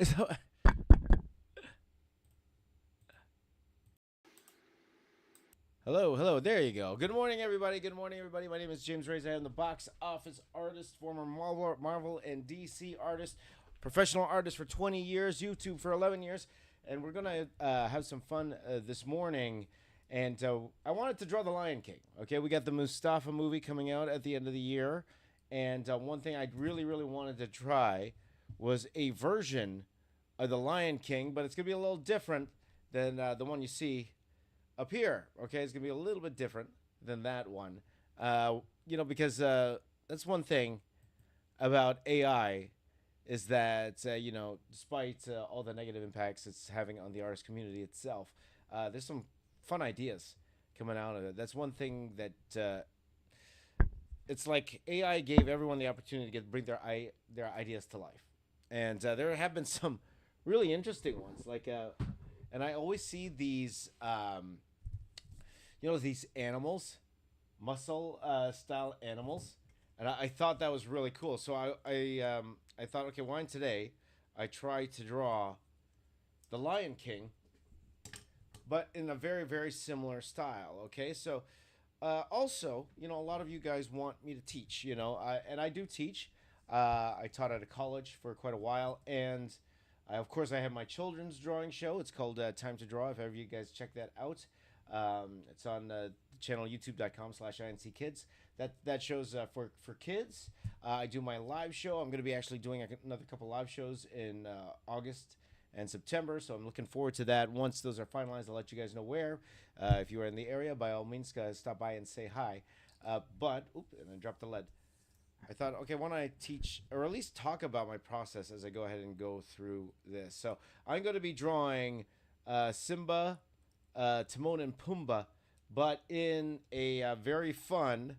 So, hello, hello. There you go. Good morning, everybody. Good morning, everybody. My name is James Raiz. I am the box office artist, former Marvel and DC artist, professional artist for 20 years, YouTube for 11 years, and we're gonna have some fun this morning. And I wanted to draw the Lion King. Okay, we got the Mustafa movie coming out at the end of the year, and one thing I really, really wanted to try was a version of the Lion King, but it's gonna be a little different than the one you see up here. Okay, it's gonna be a little bit different than that one. Because that's one thing about AI is that despite all the negative impacts it's having on the artist community itself, there's some fun ideas coming out of it. That's one thing that it's like AI gave everyone the opportunity to bring their ideas to life, and there have been some really interesting ones. And I always see these these animals, muscle style animals, and I thought that was really cool. So I thought, okay, why not today I try to draw the Lion King, but in a very very similar style. Okay, so also, a lot of you guys want me to teach, and I do teach. I taught at a college for quite a while, and of course, I have my children's drawing show. It's called Time to Draw. If ever you guys check that out, it's on the channel youtube.com/INCkids. That show's for kids. I do my live show. I'm going to be actually doing another couple live shows in August and September, so I'm looking forward to that. Once those are finalized, I'll let you guys know where. If you are in the area, by all means, stop by and say hi. And I dropped the lead. I thought, okay, why don't I teach or at least talk about my process as I go ahead and go through this. So I'm going to be drawing Simba, Timon, and Pumba, but in a very fun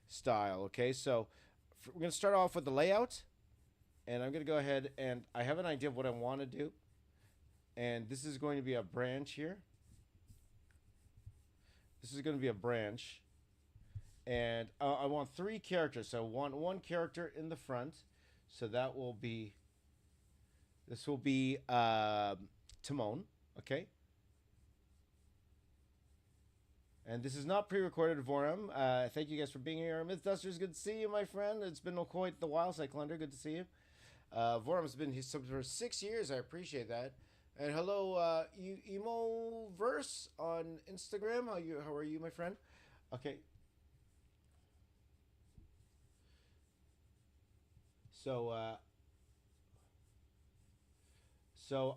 style. Okay, so we're going to start off with the layout, and I'm going to go ahead and I have an idea of what I want to do. And this is going to be a branch here. This is going to be a branch. And I want three characters. So I want one character in the front. So that will be, this will be Timon. Okay. And this is not pre-recorded, Vorum. Thank you guys for being here. Mythbusters, good to see you, my friend. It's been quite the while. Cyclender, good to see you. Vorum's been subbed for 6 years. I appreciate that. And hello, Emoverse on Instagram. How are you, my friend? Okay. So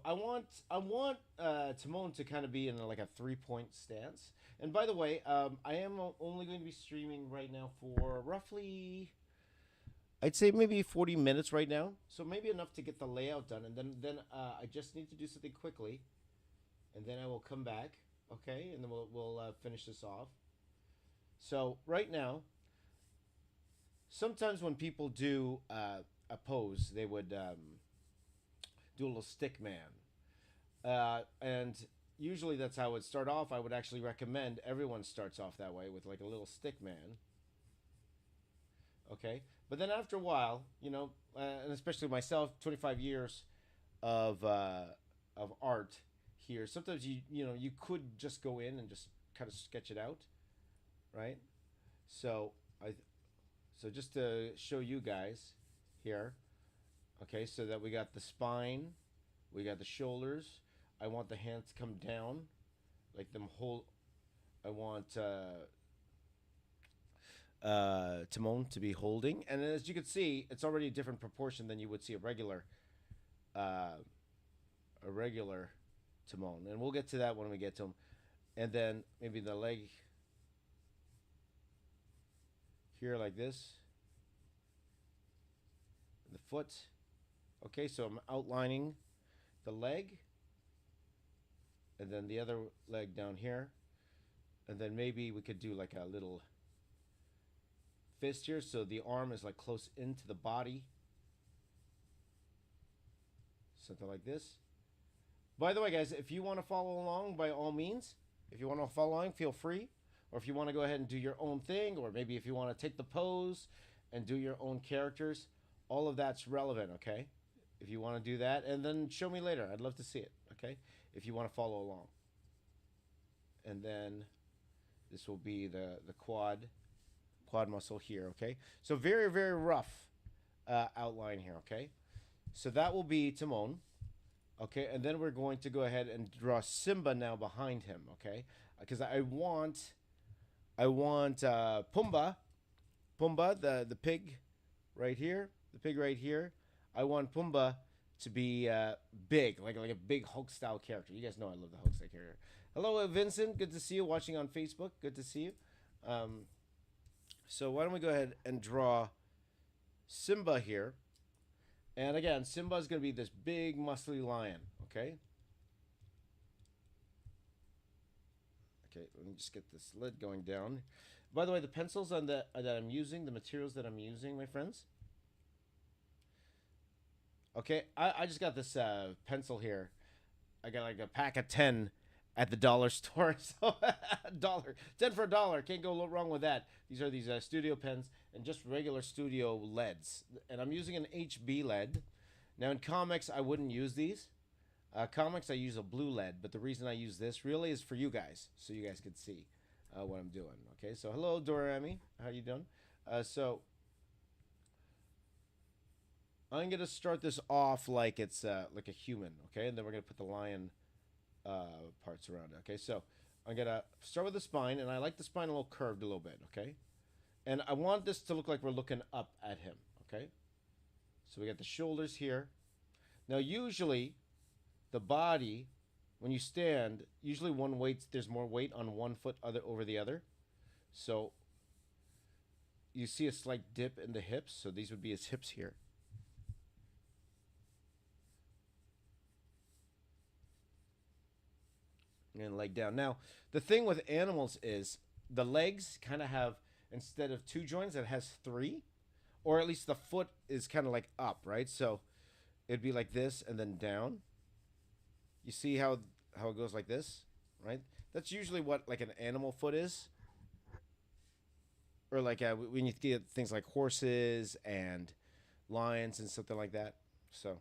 I want Timon to kind of be in like a 3-point stance. And by the way, I am only going to be streaming right now for roughly, I'd say maybe 40 minutes right now. So maybe enough to get the layout done, and then I just need to do something quickly, and then I will come back. Okay, and then we'll finish this off. So right now, sometimes when people do a pose, they would do a little stick man. And usually that's how it would start off. I would actually recommend everyone starts off that way with like a little stick man. Okay, but then after a while, and especially myself, 25 years of art here. Sometimes you could just go in and just kind of sketch it out, right? So I, so just to show you guys here, okay, so that we got the spine, we got the shoulders. I want the hands to come down, like them whole. I want Timon to be holding, and as you can see, it's already a different proportion than you would see uh, a regular Timon, and we'll get to that when we get to him. And then maybe the leg here like this, the foot. Okay, so I'm outlining the leg, and then the other leg down here, and then maybe we could do like a little fist here, so the arm is like close into the body, something like this. By the way, guys, if you want to follow along, by all means, if you want to follow along, feel free. Or if you want to go ahead and do your own thing, or maybe if you want to take the pose and do your own characters, all of that's relevant, okay? if you want to do that, and then show me later. I'd love to see it. Okay, if you want to follow along. And then this will be the quad muscle here. Okay, so very very rough outline here. Okay, so that will be Timon. Okay, and then we're going to go ahead and draw Simba now behind him. Okay, because I want Pumba, the pig right here, the pig right here. I want Pumba to be big, like a big Hulk style character. You guys know I love the Hulk style character. Hello, Vincent. Good to see you. Watching on Facebook. Good to see you. So why don't we go ahead and draw Simba here? And again, Simba is going to be this big, muscly lion. Okay. Okay. Let me just get this lid going down. By the way, the pencils on that I'm using, the materials that I'm using, my friends. Okay, I just got this pencil here. I got like a pack of 10 at the dollar store. So dollar, 10 for a dollar. Can't go wrong with that. These are these studio pens and just regular studio leads. And I'm using an HB lead. Now in comics, I wouldn't use these. Comics, I use a blue lead. But the reason I use this really is for you guys. So you guys can see what I'm doing. Okay, so hello, Dorami. How you doing? So I'm going to start this off like it's like a human, okay? And then we're going to put the lion parts around it, okay? So I'm going to start with the spine, and I like the spine a little curved a little bit, okay? And I want this to look like we're looking up at him, okay? So we got the shoulders here. Now, usually, the body, when you stand, usually there's more weight on one foot over the other. So you see a slight dip in the hips, so these would be his hips here. And leg down. Now, the thing with animals is the legs kind of have, instead of 2 joints, it has 3, or at least the foot is kind of like up, right? So it'd be like this and then down. You see how it goes like this, right? That's usually what like an animal foot is, or like when you get things like horses and lions and something like that. So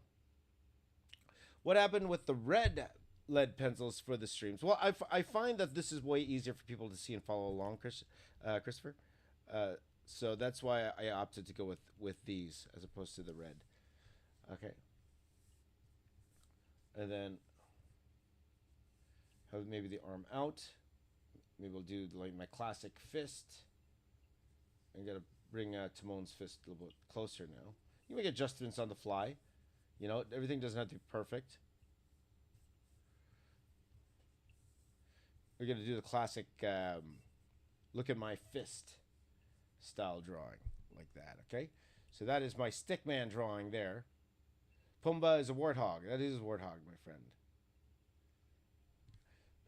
what happened with the red lead pencils for the streams? Well, I find that this is way easier for people to see and follow along, Christopher. So that's why I opted to go with these as opposed to the red. Okay. And then have maybe the arm out. Maybe we'll do like my classic fist. I'm gonna bring Timon's fist a little bit closer now. You make adjustments on the fly. You know, everything doesn't have to be perfect. We're going to do the classic look at my fist style drawing like that, okay? So that is my stickman drawing there. Pumba is a warthog. That is a warthog, my friend.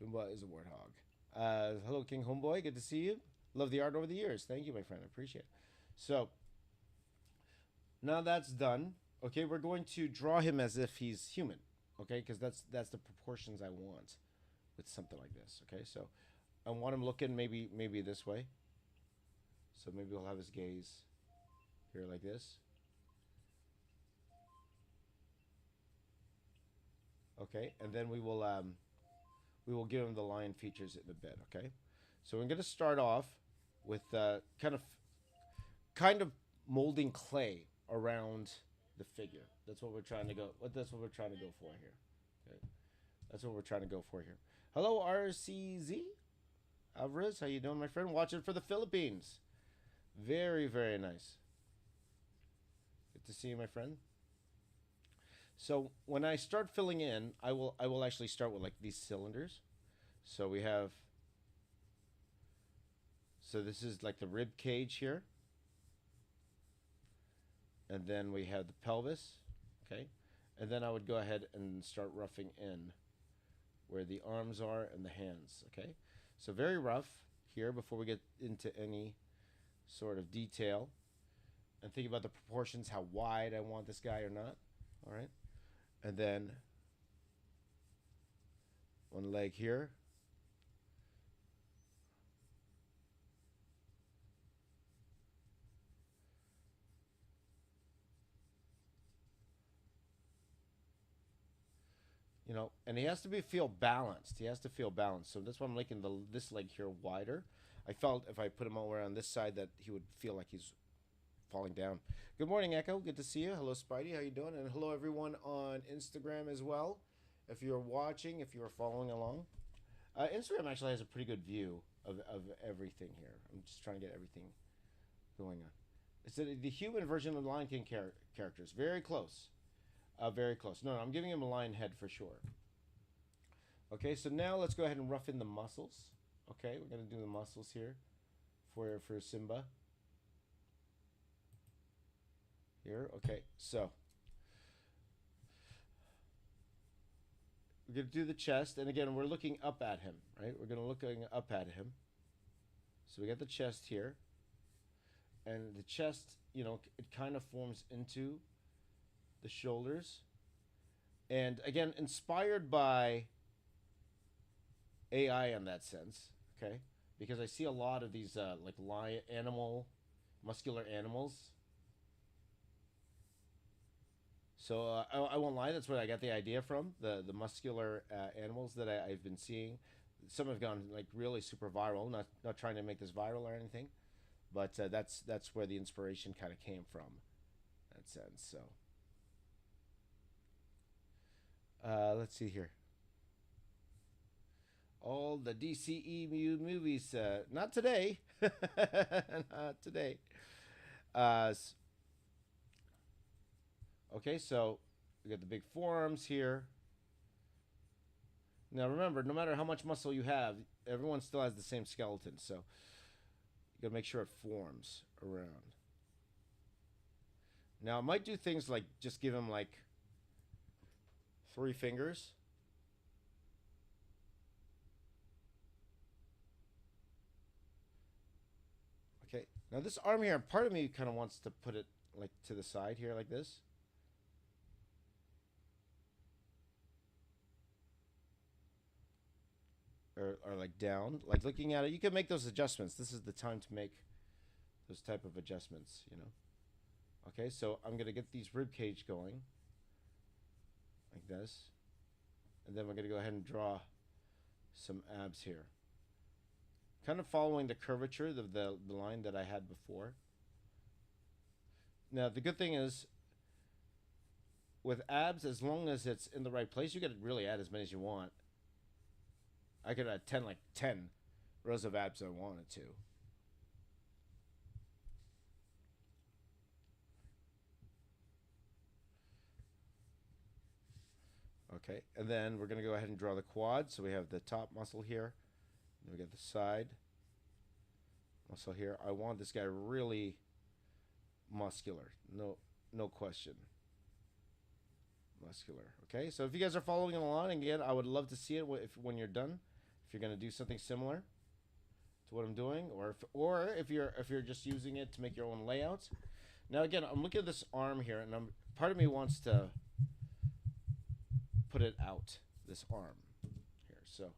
Pumba is a warthog. Hello, King Homeboy. Good to see you. Love the art over the years. Thank you, my friend. I appreciate it. So now that's done. Okay, we're going to draw him as if he's human. Okay, because that's the proportions I want with something like this. Okay, so I want him looking maybe this way. So maybe we'll have his gaze here like this. Okay, and then we will give him the lion features in a bit. Okay, so we're going to start off with kind of molding clay around the figure. That's what we're trying to go. That's what we're trying to go for here. Okay, that's what we're trying to go for here. Hello, RCZ Alvarez. How you doing, my friend? Watching for the Philippines. Very, very nice. Good to see you, my friend. So when I start filling in, I will actually start with like these cylinders. So we have. So this is like the rib cage here. And then we have the pelvis, okay? And then I would go ahead and start roughing in where the arms are and the hands, okay? So very rough here before we get into any sort of detail. And think about the proportions, how wide I want this guy or not, all right? And then one leg here. you know, and he has to be feel balanced. He has to feel balanced. So that's why I'm making this leg here wider. I felt if I put him over on this side that he would feel like he's falling down. Good morning, Echo. Good to see you. Hello, Spidey. How you doing? And hello, everyone on Instagram as well. If you're watching, if you're following along, Instagram actually has a pretty good view of everything here. I'm just trying to get everything going on. It's the human version of the Lion King characters. Very close. Very close. No, I'm giving him a lion head for sure. Okay, so now let's go ahead and rough in the muscles. Okay, we're going to do the muscles here for Simba. Here, okay, so we're going to do the chest, and again, we're looking up at him, right? We're going to look up at him. So we got the chest here, and the chest, you know, it kind of forms into the shoulders. And again, inspired by AI in that sense, okay? Because I see a lot of these like muscular animals. So I won't lie, that's where I got the idea from, the muscular animals that I've been seeing. Some have gone like really super viral, not trying to make this viral or anything, but that's where the inspiration kind of came from, in that sense. So let's see here. All the DCEU movies, not today, not today. Okay, so we got the big forearms here. Now remember, no matter how much muscle you have, everyone still has the same skeleton, so you gotta make sure it forms around. Now I might do things like just give him like 3 fingers. Okay, now this arm here, part of me kind of wants to put it like to the side here like this. Or like down, like looking at it, you can make those adjustments. This is the time to make those type of adjustments, you know. Okay, so I'm gonna get these rib cage going like this, and then we're gonna go ahead and draw some abs here, kind of following the curvature of the line that I had before. Now the good thing is with abs, as long as it's in the right place, you can really add as many as you want. I could add 10 rows of abs if I wanted to. Okay, and then we're going to go ahead and draw the quad. So we have the top muscle here. Then we got the side muscle here. I want this guy really muscular. No question. Muscular. Okay, so if you guys are following along, again, I would love to see it when you're done. If you're going to do something similar to what I'm doing, or if you're just using it to make your own layouts. Now again, I'm looking at this arm here, and part of me wants to put it out, this arm here. So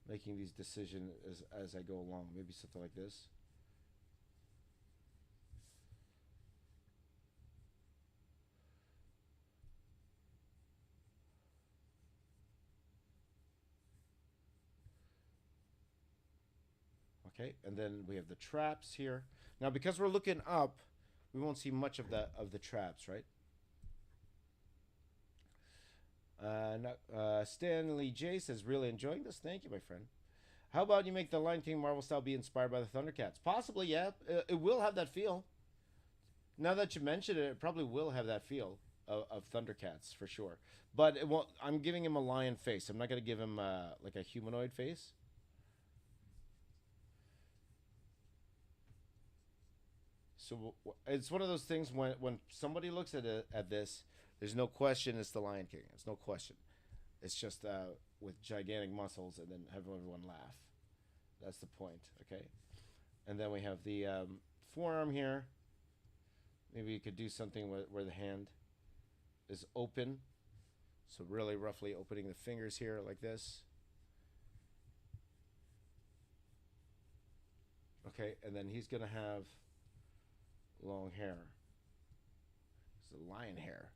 making these decisions as I go along, maybe something like this. Okay, and then we have the traps here. Now, because we're looking up, we won't see much of the traps, right? Stanley J says, really enjoying this. Thank you, my friend. How about you make the Lion King Marvel style be inspired by the Thundercats? Possibly, yeah. It will have that feel. Now that you mention it, it probably will have that feel of Thundercats for sure. But it won't, I'm giving him a lion face. I'm not going to give him like a humanoid face. So it's one of those things when somebody looks at this, there's no question it's the Lion King. It's no question. It's just with gigantic muscles and then have everyone laugh. That's the point, okay? And then we have the forearm here. Maybe you could do something where the hand is open. So really roughly opening the fingers here like this. Okay, and then he's going to have long hair. It's a lion hair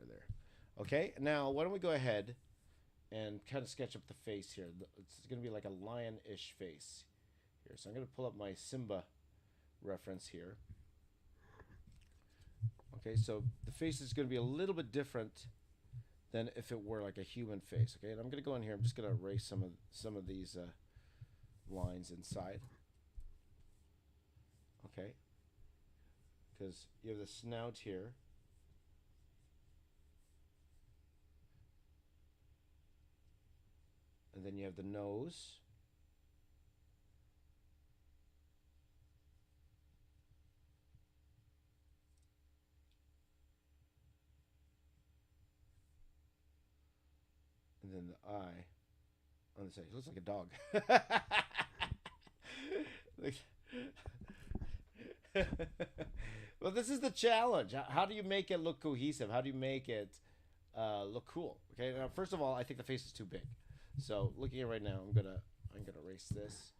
there. Okay, now why don't we go ahead and kind of sketch up the face here. It's going to be like a lion-ish face here. So I'm going to pull up my Simba reference here. Okay, so the face is going to be a little bit different than if it were like a human face. Okay, and I'm going to go in here. I'm just going to erase some of these lines inside. Okay, because you have the snout here. And then you have the nose. And then the eye on the side. It looks like a dog. Well, this is the challenge. How do you make it look cohesive? How do you make it look cool? Okay. Now, first of all, I think the face is too big. So looking at it right now, I'm gonna erase this.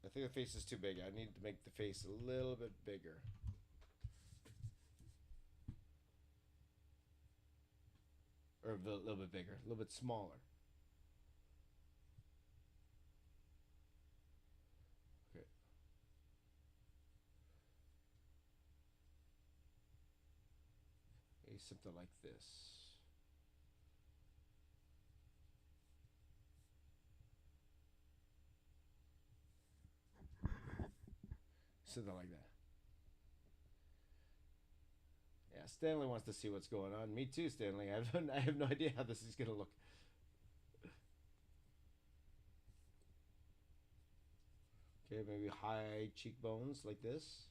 I think the face is too big. I need to make the face a little bit bigger. Or a little bit bigger, a little bit smaller. Okay. Maybe something like this. Something like that. Yeah, Stanley wants to see what's going on. Me too, Stanley. I have no idea how this is going to look. Okay, maybe high cheekbones like this.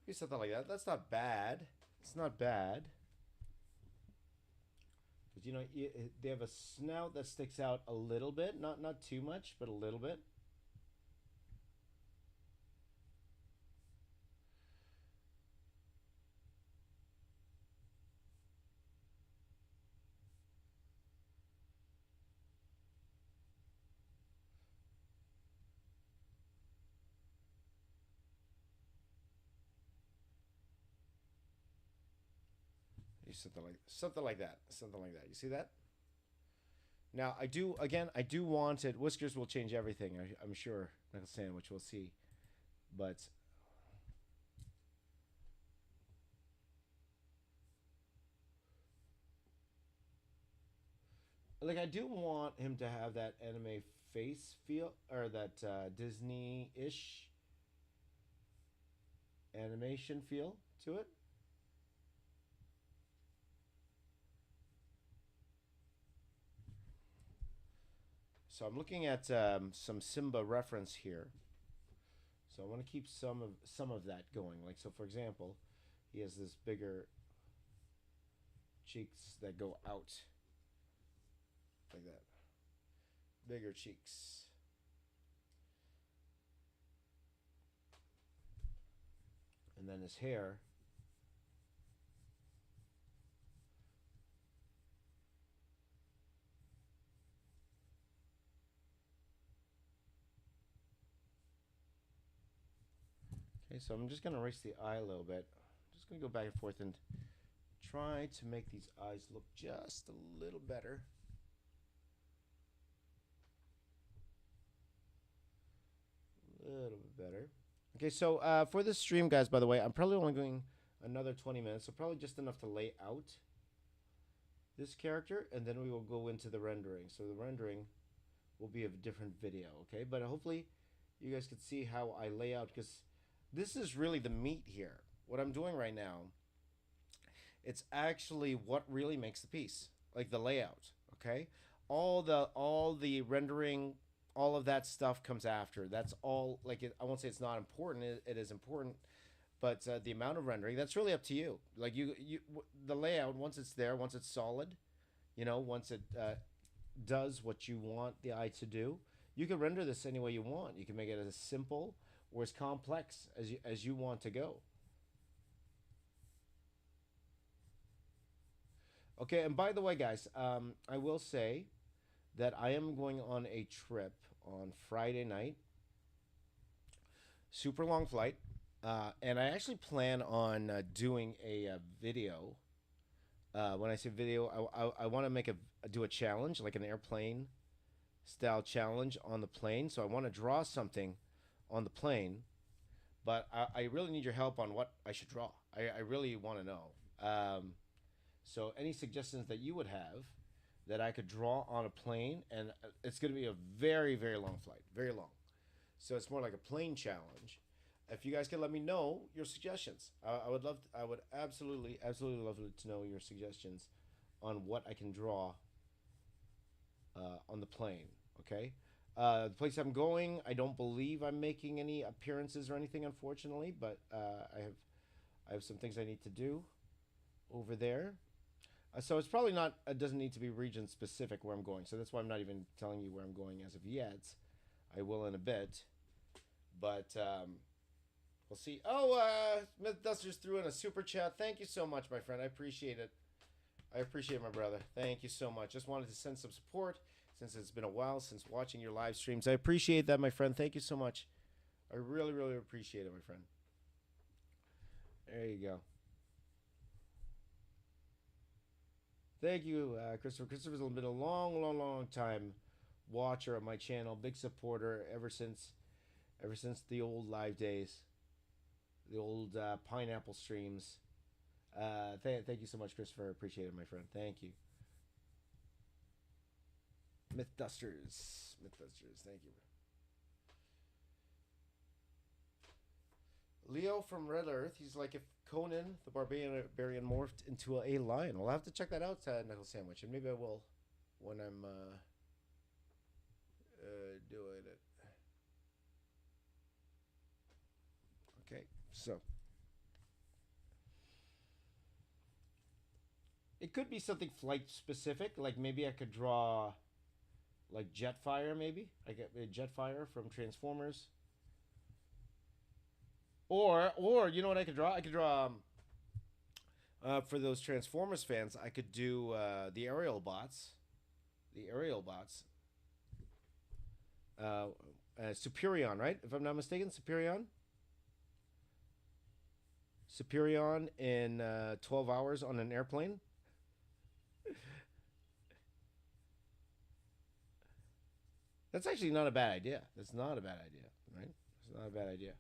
Maybe something like that. That's not bad. It's not bad. Because, you know, they have a snout that sticks out a little bit. Not too much, but a little bit. Something like that. Something like that. You see that? Now I do want it. Whiskers will change everything. I'm sure. Knuckle sandwich. We'll see. But like I do want him to have that anime face feel, or that Disney-ish animation feel to it. So I'm looking at some Simba reference here. So I want to keep some of that going. Like, so for example, he has this bigger cheeks that go out like that. Bigger cheeks. And then his hair. Okay, so I'm just going to erase the eye a little bit. I'm just going to go back and forth and try to make these eyes look just a little better. A little bit better. Okay, so for this stream, guys, by the way, I'm probably only going another 20 minutes, so probably just enough to lay out this character, and then we will go into the rendering. So the rendering will be a different video, okay? But hopefully you guys can see how I lay out, because this is really the meat here. What I'm doing right now, it's actually what really makes the piece, like the layout, okay? All the rendering, all of that stuff comes after. That's all, like, I won't say it's not important. It is important, but the amount of rendering, that's really up to you. Like the layout, once it's there, once it's solid, you know, once it does what you want the eye to do. You can render this any way you want. You can make it as simple or as complex as you want to go. Okay, and by the way, guys, I will say that I am going on a trip on Friday night, super long flight, and I actually plan on doing a video. When I say video, I want to do a challenge, like an airplane style challenge on the plane. So I want to draw something on the plane, but I really need your help on what I should draw. I really want to know. So any suggestions that you would have that I could draw on a plane, and it's going to be a very, very long flight, very long. So it's more like a plane challenge. If you guys can let me know your suggestions, I would love, I would absolutely, absolutely love to know your suggestions on what I can draw on the plane. Okay. The place I'm going, I don't believe I'm making any appearances or anything, unfortunately, but I have some things I need to do over there. So it's probably not. It doesn't need to be region specific where I'm going. So that's why I'm not even telling you where I'm going as of yet. I will in a bit, but we'll see. Oh, Myth Dusters threw in a super chat. Thank you so much, my friend. I appreciate it. I appreciate it, my brother. Thank you so much. Just wanted to send some support since it's been a while since watching your live streams. I appreciate that, my friend. Thank you so much. I really, really appreciate it, my friend. There you go. Thank you, Christopher. Christopher's been a long, long, long time watcher of my channel, big supporter ever since the old live days, the old pineapple streams. Thank you so much, Christopher. Appreciate it, my friend. Thank you. Myth Dusters. Myth Dusters. Thank you. Leo from Red Earth. He's like, if Conan the Barbarian morphed into a lion. I'll have to check that out, Knuckle Sandwich, and maybe I will when I'm doing it. Okay, so it could be something flight specific. Like maybe I could draw like Jetfire, maybe like a Jetfire from Transformers. Or you know what I could draw? I could draw for those Transformers fans. I could do the aerial bots, the aerial bots. Superion, right? If I'm not mistaken, Superion. Superion in 12 hours on an airplane. That's actually not a bad idea. That's not a bad idea, right? It's not a bad idea.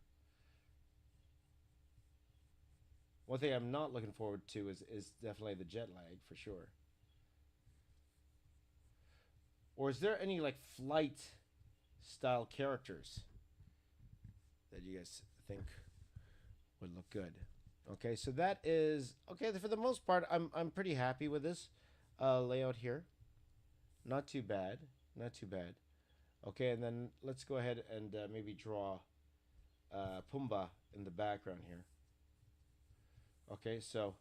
One thing I'm not looking forward to is definitely the jet lag for sure. Or is there any like flight style characters that you guys think would look good? Okay, so that is okay. For the most part, I'm pretty happy with this layout here. Not too bad. Not too bad. Okay, and then let's go ahead and maybe draw Pumba in the background here. Okay, so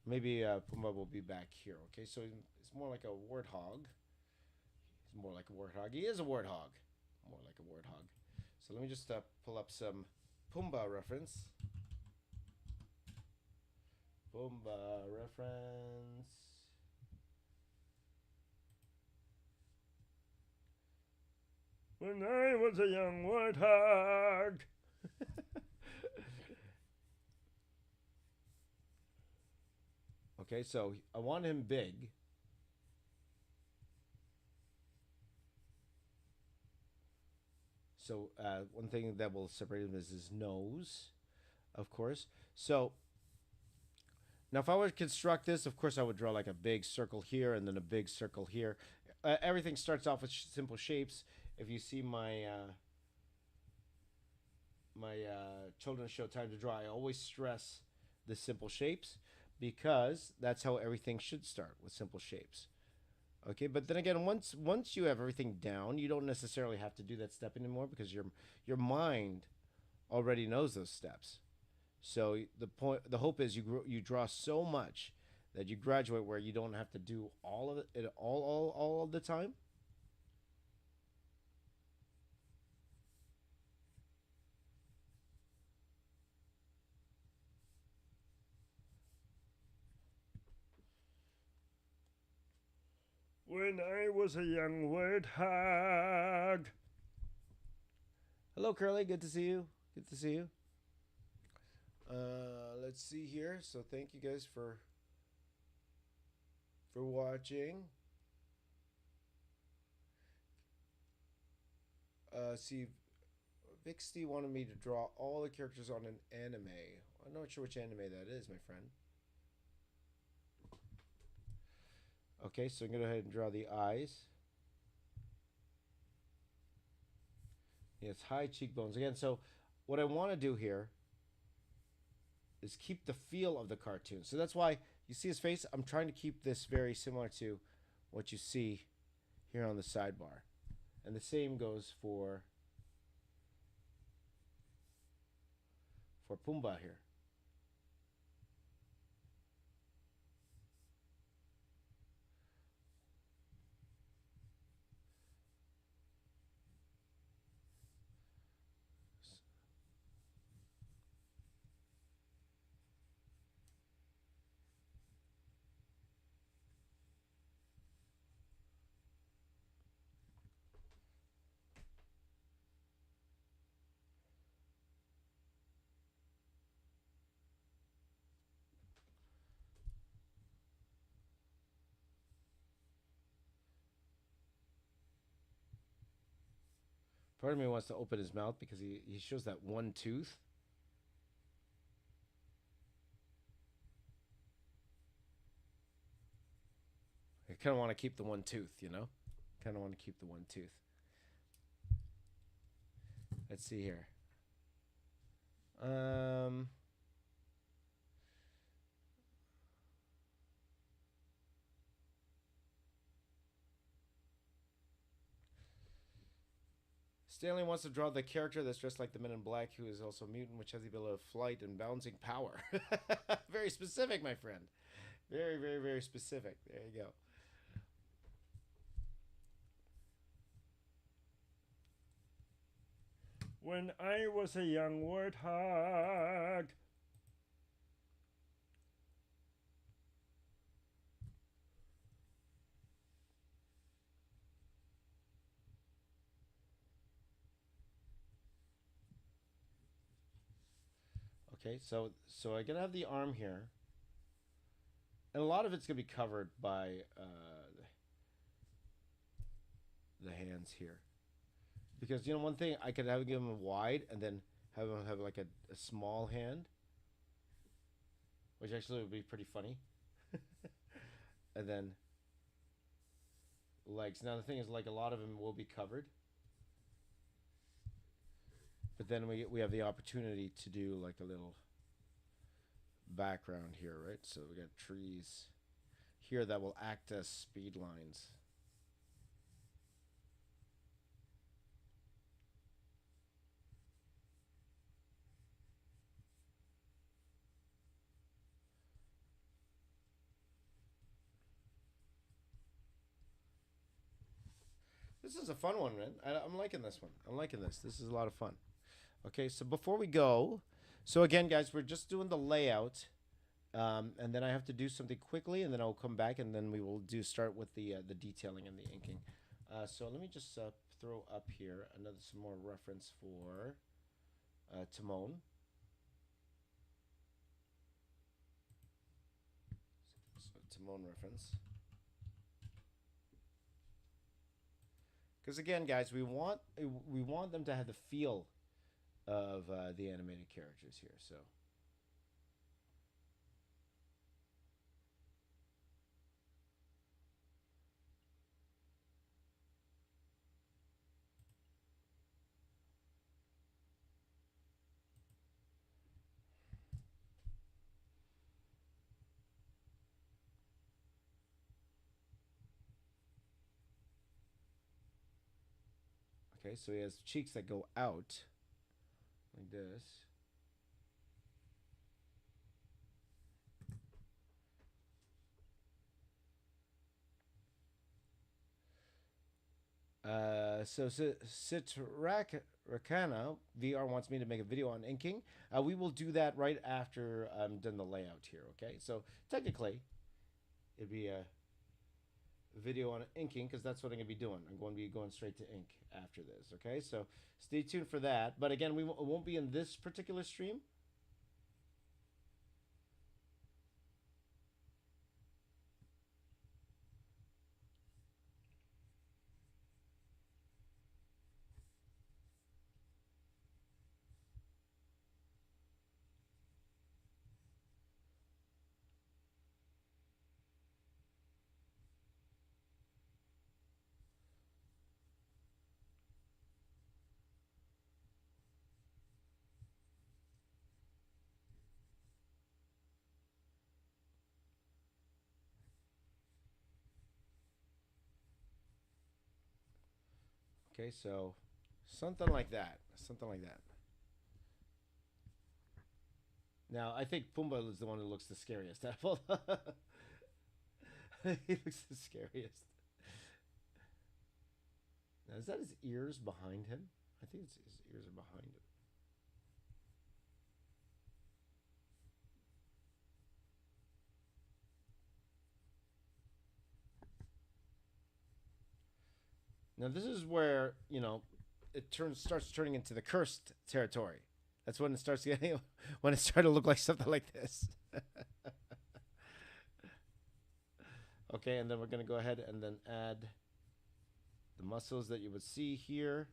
maybe Pumba will be back here. Okay, so it's more like a warthog. He's more like a warthog. He is a warthog. More like a warthog. So let me just pull up some Pumba reference. Pumba reference. When I was a young warthog. Okay, so I want him big. So one thing that will separate him is his nose, of course. So now if I were to construct this, of course I would draw like a big circle here and then a big circle here. Everything starts off with simple shapes. If you see my children's show Time to Draw, I always stress the simple shapes because that's how everything should start, with simple shapes. Okay, but then again, once you have everything down, you don't necessarily have to do that step anymore because your mind already knows those steps. So the hope is you draw so much that you graduate where you don't have to do all of it all of the time. When I was a young warthog. Hello, Curly. Good to see you. Good to see you. Let's see here. So thank you guys for watching. See, Vixty wanted me to draw all the characters on an anime. I'm not sure which anime that is, my friend. Okay, so I'm going to go ahead and draw the eyes. Yes, high cheekbones. Again, so what I want to do here is keep the feel of the cartoon. So that's why you see his face. I'm trying to keep this very similar to what you see here on the sidebar. And the same goes for Pumba here. Part of me wants to open his mouth because he shows that one tooth. I kind of want to keep the one tooth, you know? Kind of want to keep the one tooth. Let's see here. Stanley wants to draw the character that's dressed like the Men in Black, who is also a mutant, which has the ability of flight and bouncing power. Very specific, my friend. Very, very, very specific. There you go. When I was a young warthog. Okay, so I'm gonna have the arm here, and a lot of it's gonna be covered by the hands here, because you know one thing I could have give him wide and then have him have like a small hand, which actually would be pretty funny, and then legs. Now the thing is, like a lot of them will be covered, but then we have the opportunity to do like a little background here, right? So we got trees here that will act as speed lines. This is a fun one, man. I'm liking this one. I'm liking this. This is a lot of fun. Okay, so before we go, so again, guys, we're just doing the layout, and then I have to do something quickly, and then I'll come back, and then we will start with the detailing and the inking. So let me just throw up here some more reference for Timon. So Timon reference. Because again, guys, we want them to have the feel of the animated characters here. So okay, so he has cheeks that go out like this. Rakana VR wants me to make a video on inking. We will do that right after I'm done the layout here. Okay, so technically, it'd be a video on inking because that's what I'm going to be doing. I'm going to be going straight to ink after this. Okay, so stay tuned for that. But again, it won't be in this particular stream. Okay, so something like that. Something like that. Now, I think Pumba is the one who looks the scariest. He looks the scariest. Now, is that his ears behind him? I think his ears are behind him. Now, this is where, it starts turning into the cursed territory. That's when it starts getting, when it started to look like something like this. Okay, and then we're going to go ahead and then add the muscles that you would see here.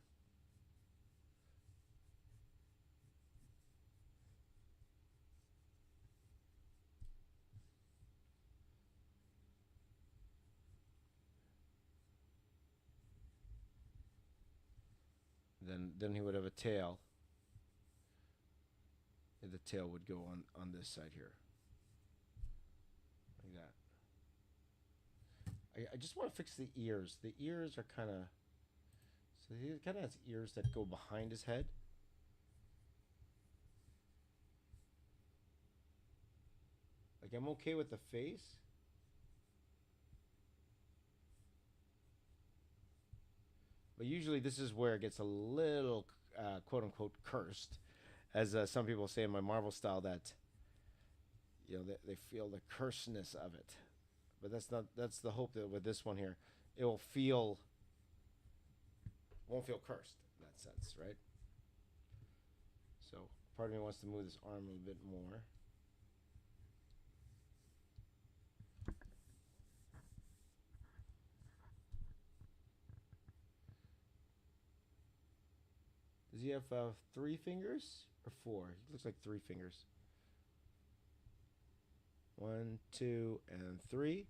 Then he would have a tail. And the tail would go on this side here. Like that. I just want to fix the ears. The ears are kind of... So he kind of has ears that go behind his head. Like, I'm okay with the face. But usually this is where it gets a little, quote unquote, cursed. As some people say in my Marvel style, that they feel the cursedness of it. But that's the hope that with this one here, it won't feel cursed in that sense, right? So part of me wants to move this arm a bit more. Does he have 3 fingers or 4? He looks like 3 fingers. 1, 2, and 3.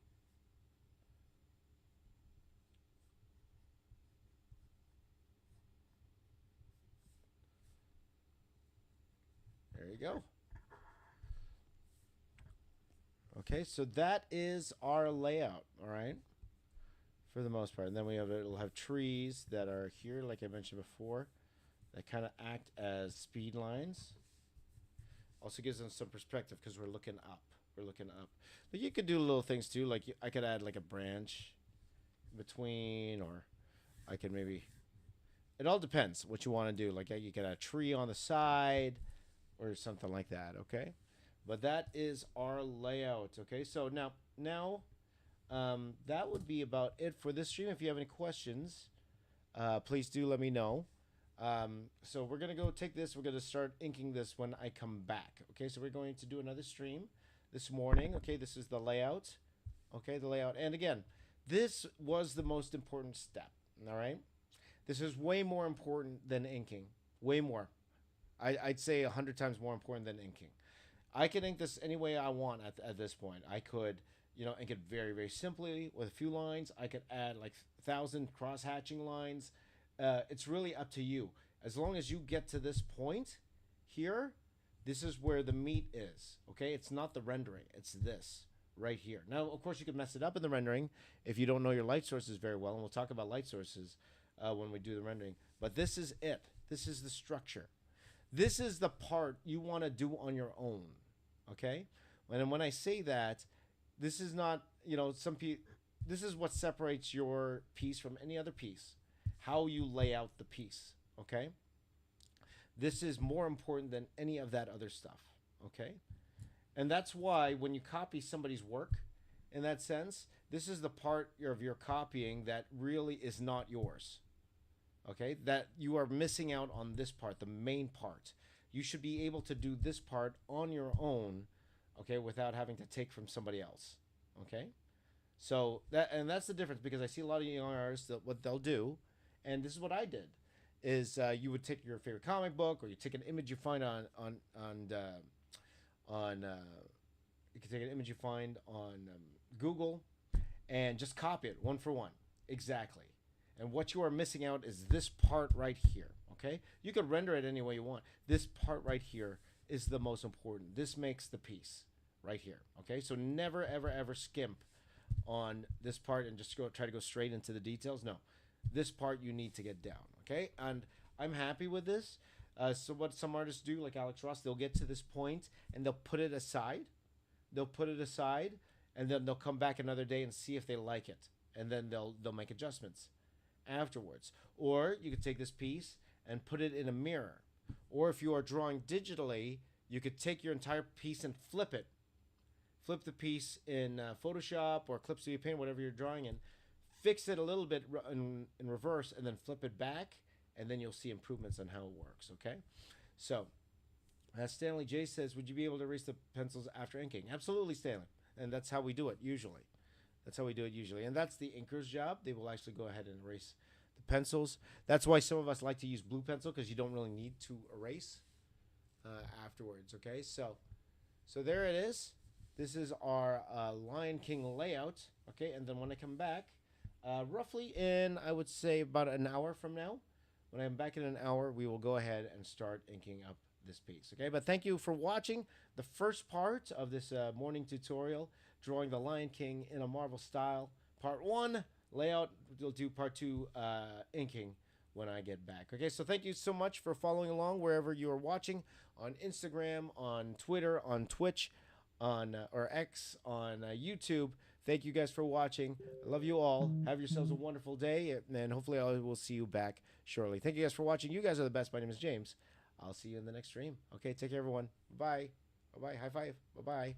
There you go. Okay, so that is our layout, all right, for the most part. And then it'll have trees that are here, like I mentioned before, that kind of act as speed lines. Also gives them some perspective because we're looking up. We're looking up. But you could do little things too. Like I could add like a branch between, or I could maybe... It all depends what you want to do. Like you could add a tree on the side or something like that, okay? But that is our layout, okay? So now that would be about it for this stream. If you have any questions, please do let me know. So we're going to go take this. We're going to start inking this when I come back. Okay, so we're going to do another stream this morning. Okay, this is the layout. Okay, the layout. And again, this was the most important step. All right, this is way more important than inking. Way more. I'd say 100 times more important than inking. I can ink this any way I want at this point. I could, ink it very, very simply with a few lines. I could add like 1,000 cross-hatching lines. It's really up to you. As long as you get to this point here, this is where the meat is. Okay, it's not the rendering. It's this right here. Now, of course, you could mess it up in the rendering if you don't know your light sources very well, and we'll talk about light sources when we do the rendering. But this is it. This is the structure. This is the part you want to do on your own. Okay, and when I say that, this is not, this is what separates your piece from any other piece. how you lay out the piece. Okay, this is more important than any of that other stuff. Okay, and that's why when you copy somebody's work, in that sense, this is the part of your copying that really is not yours. Okay, that you are missing out on this part, the main part. You should be able to do this part on your own, okay, without having to take from somebody else. Okay, so that's the difference, because I see a lot of young artists that what they'll do, and this is what I did, is you would take your favorite comic book, or you take an image you find on you can take an image you find on Google, and just copy it one for one exactly. And what you are missing out is this part right here. Okay, you can render it any way you want. This part right here is the most important. This makes the piece right here. Okay, so never ever ever skimp on this part and just try to go straight into the details. No, this part you need to get down. Okay, and I'm happy with this. So what some artists do, like Alex Ross, they'll get to this point and they'll put it aside. They'll put it aside, and then they'll come back another day and see if they like it, and then they'll make adjustments afterwards. Or you could take this piece and put it in a mirror. Or if you are drawing digitally, you could take your entire piece and flip it. Flip the piece in Photoshop or Clip Studio Paint, whatever you're drawing in. Fix it a little bit in reverse, and then flip it back, and then you'll see improvements on how it works. Okay, so Stanley J says, would you be able to erase the pencils after inking? Absolutely, Stanley, and that's how we do it usually. That's how we do it usually, and that's the inker's job. They will actually go ahead and erase the pencils. That's why some of us like to use blue pencil, because you don't really need to erase afterwards. Okay, so there it is. This is our Lion King layout. Okay, and then when I come back, roughly in, I would say, about an hour from now, when I'm back in an hour, we will go ahead and start inking up this piece. Okay, but thank you for watching the first part of this morning tutorial, drawing the Lion King in a Marvel style. Part 1 layout. We'll do part 2 inking when I get back. Okay, so thank you so much for following along wherever you are watching, on Instagram, on Twitter, on Twitch, on or X, on YouTube. Thank you guys for watching. I love you all. Have yourselves a wonderful day, and hopefully I will see you back shortly. Thank you guys for watching. You guys are the best. My name is James. I'll see you in the next stream. Okay, take care, everyone. Bye. Bye-bye. High five. Bye-bye.